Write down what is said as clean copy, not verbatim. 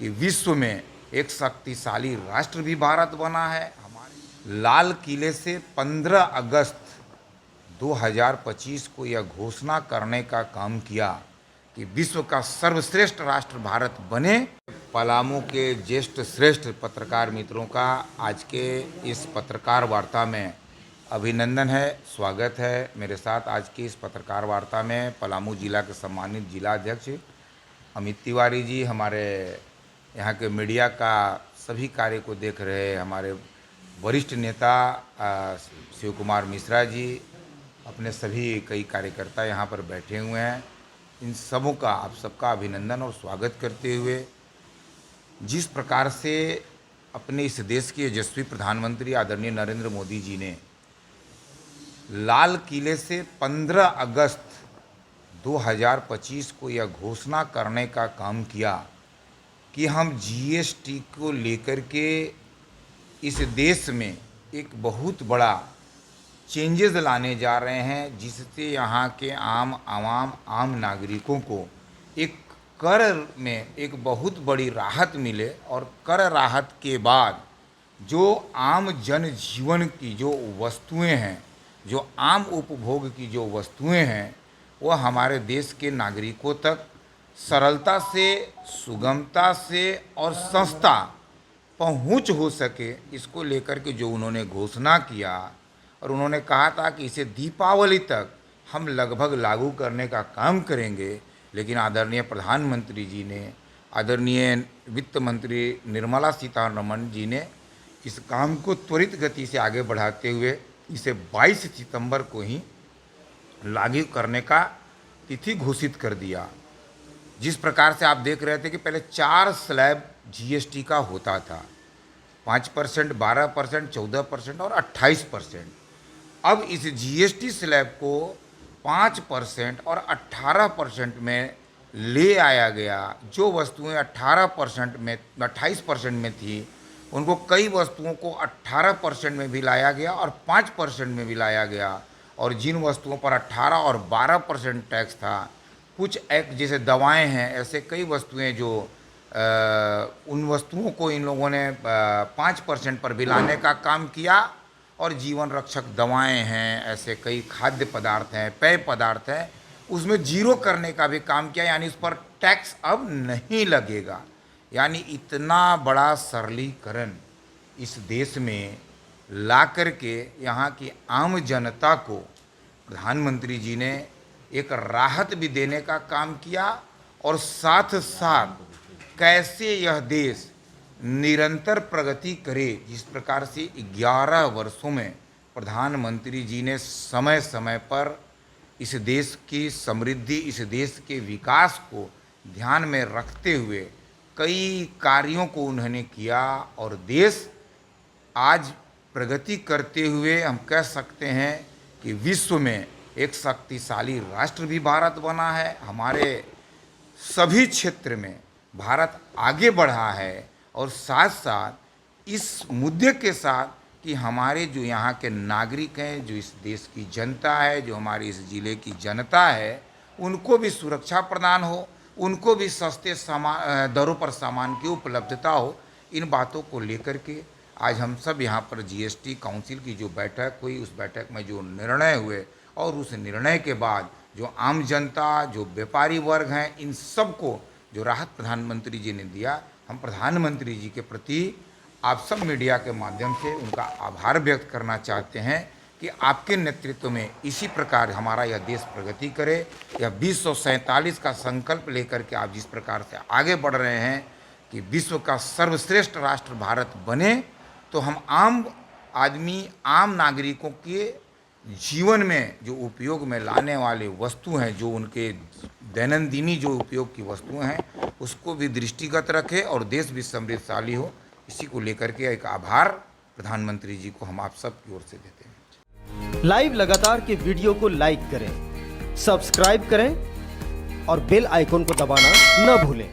कि विश्व में एक शक्तिशाली राष्ट्र भी भारत बना है। हमारे लाल किले से 15 अगस्त 2025 को यह घोषणा करने का काम किया कि विश्व का सर्वश्रेष्ठ राष्ट्र भारत बने। पलामू के ज्येष्ठ श्रेष्ठ पत्रकार मित्रों का आज के इस पत्रकार वार्ता में अभिनंदन है, स्वागत है। मेरे साथ आज की इस पत्रकार वार्ता में पलामू जिला के सम्मानित जिला अध्यक्ष अमित तिवारी जी, हमारे यहाँ के मीडिया का सभी कार्य को देख रहे हमारे वरिष्ठ नेता शिव कुमार मिश्रा जी, अपने सभी कई कार्यकर्ता यहाँ पर बैठे हुए हैं। इन सबों का आप सबका अभिनंदन और स्वागत करते हुए, जिस प्रकार से अपने इस देश के यशस्वी प्रधानमंत्री आदरणीय नरेंद्र मोदी जी ने लाल किले से 15 अगस्त 2025 को यह घोषणा करने का काम किया कि हम जीएसटी को लेकर के इस देश में एक बहुत बड़ा चेंजेस लाने जा रहे हैं, जिससे यहाँ के आम आवाम आम नागरिकों को एक कर में एक बहुत बड़ी राहत मिले और कर राहत के बाद जो आम जन जीवन की जो वस्तुएं हैं, जो आम उपभोग की जो वस्तुएं हैं, वह हमारे देश के नागरिकों तक सरलता से, सुगमता से और सस्ता पहुंच हो सके, इसको लेकर के जो उन्होंने घोषणा किया और उन्होंने कहा था कि इसे दीपावली तक हम लगभग लागू करने का काम करेंगे। लेकिन आदरणीय प्रधानमंत्री जी ने, आदरणीय वित्त मंत्री निर्मला सीतारमण जी ने इस काम को त्वरित गति से आगे बढ़ाते हुए इसे 22 सितंबर को ही लागू करने का तिथि घोषित कर दिया। जिस प्रकार से आप देख रहे थे कि पहले 4 स्लैब जीएसटी का होता था, 5%, 12%, 14% और 28%। अब इस जीएसटी स्लैब को 5% और 18% में ले आया गया। जो वस्तुएं 18% में 28% में थी, उनको कई वस्तुओं को 18% में भी लाया गया और 5% में भी लाया गया। और जिन वस्तुओं पर 18 और 12% टैक्स था, कुछ एक जैसे दवाएं हैं, ऐसे कई वस्तुएं जो उन वस्तुओं को इन लोगों ने 5% पर भी लाने का काम किया। और जीवन रक्षक दवाएं हैं, ऐसे कई खाद्य पदार्थ हैं, पेय पदार्थ हैं, उसमें जीरो करने का भी काम किया, यानी उस पर टैक्स अब नहीं लगेगा। यानी इतना बड़ा सरलीकरण इस देश में ला करके यहाँ की आम जनता को प्रधानमंत्री जी ने एक राहत भी देने का काम किया। और साथ साथ कैसे यह देश निरंतर प्रगति करे, जिस प्रकार से 11 वर्षों में प्रधानमंत्री जी ने समय समय पर इस देश की समृद्धि, इस देश के विकास को ध्यान में रखते हुए कई कार्यों को उन्होंने किया। और देश आज प्रगति करते हुए हम कह सकते हैं कि विश्व में एक शक्तिशाली राष्ट्र भी भारत बना है। हमारे सभी क्षेत्र में भारत आगे बढ़ा है। और साथ साथ इस मुद्दे के साथ कि हमारे जो यहाँ के नागरिक हैं, जो इस देश की जनता है, जो हमारे इस ज़िले की जनता है, उनको भी सुरक्षा प्रदान हो, उनको भी सस्ते दरों पर सामान की उपलब्धता हो। इन बातों को लेकर के आज हम सब यहाँ पर जीएसटी काउंसिल की जो बैठक हुई, उस बैठक में जो निर्णय हुए और उस निर्णय के बाद जो आम जनता, जो व्यापारी वर्ग हैं, इन सब को जो राहत प्रधानमंत्री जी ने दिया, हम प्रधानमंत्री जी के प्रति आप सब मीडिया के माध्यम से उनका आभार व्यक्त करना चाहते हैं कि आपके नेतृत्व में इसी प्रकार हमारा यह देश प्रगति करे। यह 2047 का संकल्प लेकर के आप जिस प्रकार से आगे बढ़ रहे हैं कि विश्व का सर्वश्रेष्ठ राष्ट्र भारत बने, तो हम आम आदमी, आम नागरिकों के जीवन में जो उपयोग में लाने वाले वस्तु हैं, जो उनके दैनंदिनी जो उपयोग की वस्तुएं हैं, उसको भी दृष्टिगत रखें और देश भी समृद्धशाली हो। इसी को लेकर के एक आभार प्रधानमंत्री जी को हम आप सब की ओर से देते हैं। लाइव लगातार के वीडियो को लाइक करें, सब्सक्राइब करें और बेल आइकन को दबाना न भूलें।